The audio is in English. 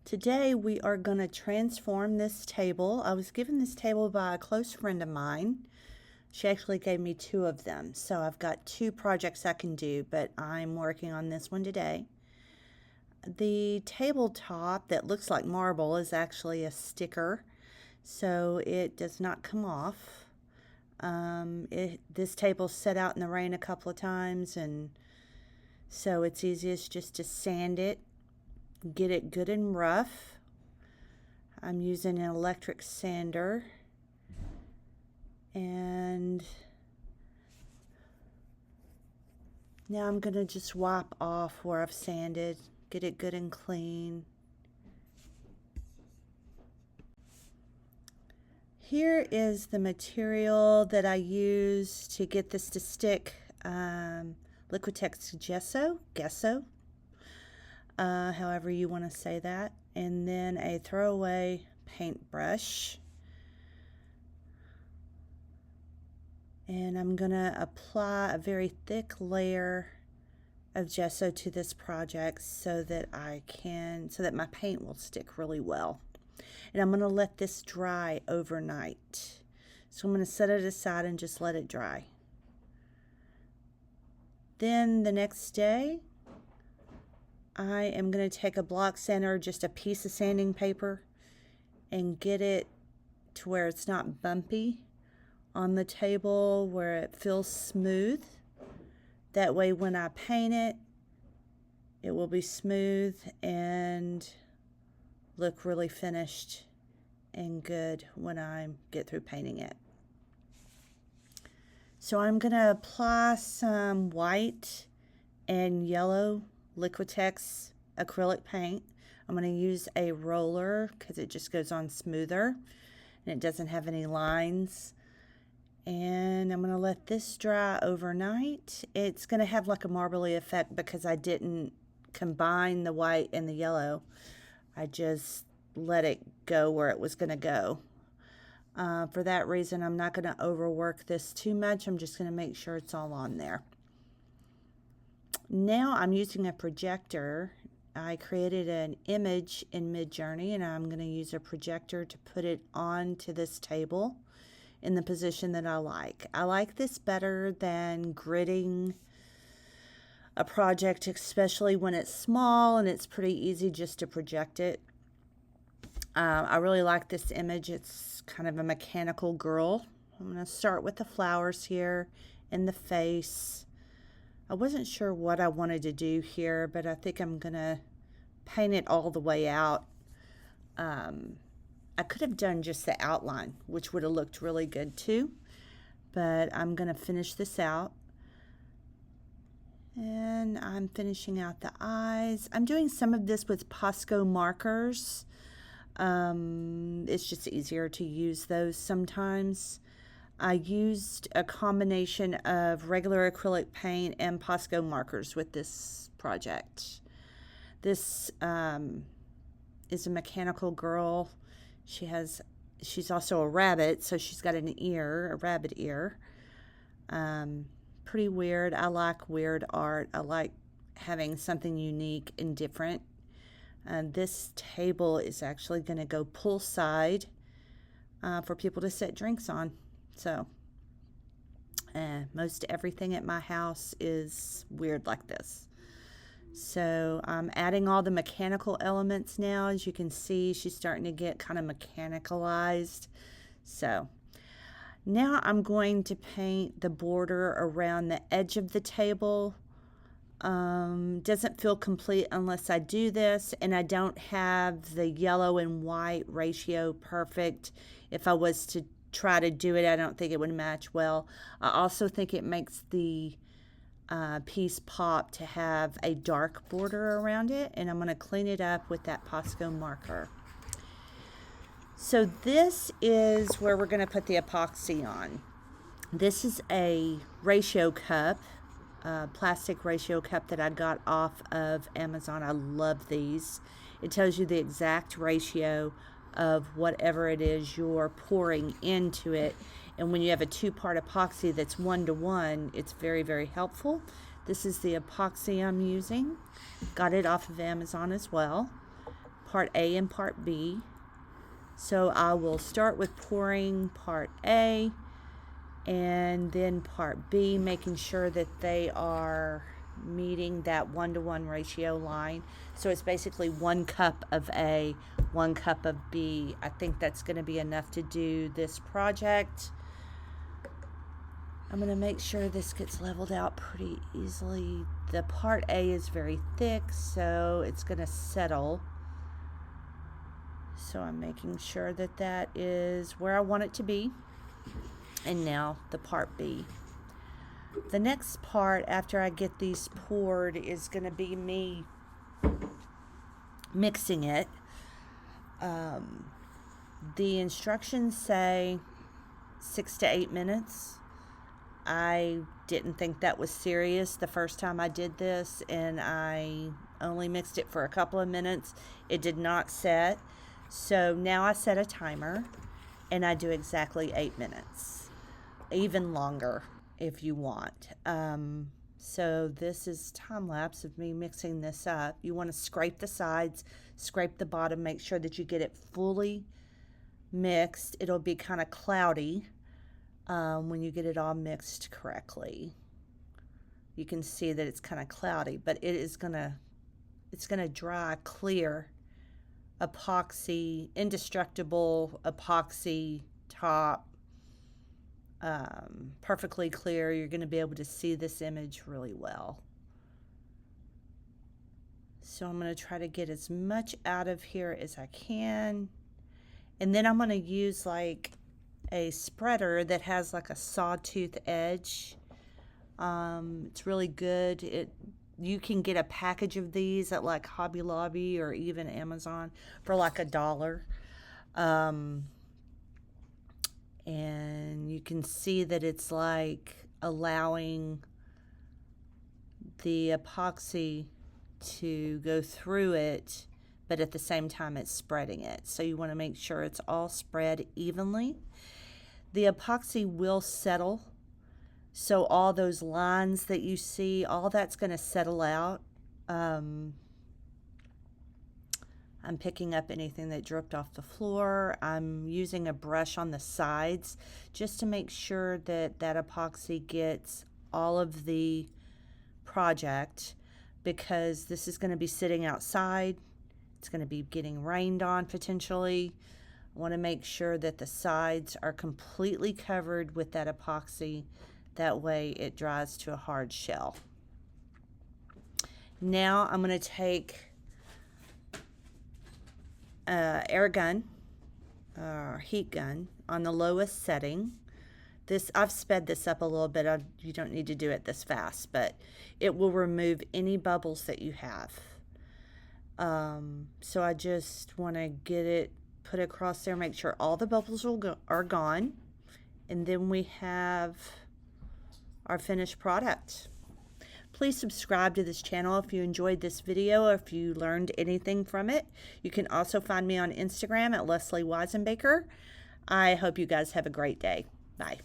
Today we are going to transform this table. I was given this table by a close friend of mine. She actually gave me two of them, so I've got two projects I can do, but I'm working on this one today. The tabletop that looks like marble is actually a sticker, so it does not come off. This table's set out in the rain a couple of times, and so it's easiest just to sand it, get it good and rough. I'm using an electric sander, and now I'm going to just wipe off where I've sanded, get it good and clean. Here is the material that I use to get this to stick. Liquitex Gesso, however you want to say that, and then a throwaway paintbrush. And I'm going to apply a very thick layer of gesso to this project so that my paint will stick really well. And I'm going to let this dry overnight. So I'm going to set it aside and just let it dry. Then the next day, I am going to take a block sander, just a piece of sanding paper, and get it to where it's not bumpy on the table, where it feels smooth. That way when I paint it, it will be smooth and look really finished and good when I get through painting it. So I'm going to apply some white and yellow Liquitex acrylic paint. I'm going to use a roller because it just goes on smoother and it doesn't have any lines. And I'm going to let this dry overnight. It's going to have like a marbly effect because I didn't combine the white and the yellow. I just let it go where it was going to go. For that reason, I'm not going to overwork this too much. I'm just going to make sure it's all on there. Now I'm using a projector. I created an image in Midjourney, and I'm going to use a projector to put it onto this table in the position that I like. I like this better than gridding a project, especially when it's small and it's pretty easy just to project it. I really like this image. It's kind of a mechanical girl. I'm going to start with the flowers here and the face. I wasn't sure what I wanted to do here, but I think I'm going to paint it all the way out. I could have done just the outline, which would have looked really good too, but I'm going to finish this out. And I'm finishing out the eyes. I'm doing some of this with Posco markers. It's just easier to use those sometimes. I used a combination of regular acrylic paint and Posco markers with this project. This is a mechanical girl. She's also a rabbit, so she's got an ear, a rabbit ear. Pretty weird. I like weird art. I like having something unique and different. This table is actually going to go poolside for people to set drinks on. So most everything at my house is weird like this. So I'm adding all the mechanical elements now. As you can see, she's starting to get kind of mechanicalized. So now I'm going to paint the border around the edge of the table. Doesn't feel complete unless I do this, and I don't have the yellow and white ratio perfect. If I was to try to do it, I don't think it would match well. I also think it makes the piece pop to have a dark border around it, and I'm going to clean it up with that Posco marker. So this is where we're going to put the epoxy on. This is a ratio cup, plastic ratio cup that I got off of Amazon. I love these. It tells you the exact ratio of whatever it is you're pouring into it. And when you have a two-part epoxy that's 1-to-1, it's very, very helpful. This is the epoxy I'm using. Got it off of Amazon as well. part A and part B. So I will start with pouring part A and then part B, making sure that they are meeting that 1-to-1 ratio line. So it's basically 1 cup of A, 1 cup of B. I think that's going to be enough to do this project. I'm going to make sure this gets leveled out pretty easily. The part A is very thick, so it's going to settle. So I'm making sure that that is where I want it to be. And now the part B. The next part after I get these poured is going to be me mixing it. The instructions say 6 to 8 minutes. I didn't think that was serious the first time I did this, and I only mixed it for a couple of minutes. It did not set. So now I set a timer and I do exactly 8 minutes, even longer if you want. So this is time lapse of me mixing this up. You want to scrape the sides, scrape the bottom, make sure that you get it fully mixed. It'll be kind of cloudy when you get it all mixed correctly. You can see that it's kind of cloudy, but it's gonna dry clear epoxy, indestructible epoxy top, perfectly clear. You're going to be able to see this image really well. So I'm going to try to get as much out of here as I can, and then I'm going to use like a spreader that has like a sawtooth edge. It's really good. You can get a package of these at like Hobby Lobby or even Amazon for like $1. And you can see that it's like allowing the epoxy to go through it, but at the same time it's spreading it. So you want to make sure it's all spread evenly. The epoxy will settle. So all those lines that you see, all that's going to settle out. I'm picking up anything that dripped off the floor. I'm using a brush on the sides just to make sure that that epoxy gets all of the project, because this is going to be sitting outside. It's going to be getting rained on potentially. I want to make sure that the sides are completely covered with that epoxy. That way it dries to a hard shell. Now I'm going to take air gun or heat gun on the lowest setting. I've sped this up a little bit. You don't need to do it this fast, but it will remove any bubbles that you have. So I just want to get it put across there, make sure all the bubbles are gone, and then we have our finished product. Please subscribe to this channel if you enjoyed this video or if you learned anything from it. You can also find me on Instagram at Leslie Weisenbaker. I hope you guys have a great day. Bye.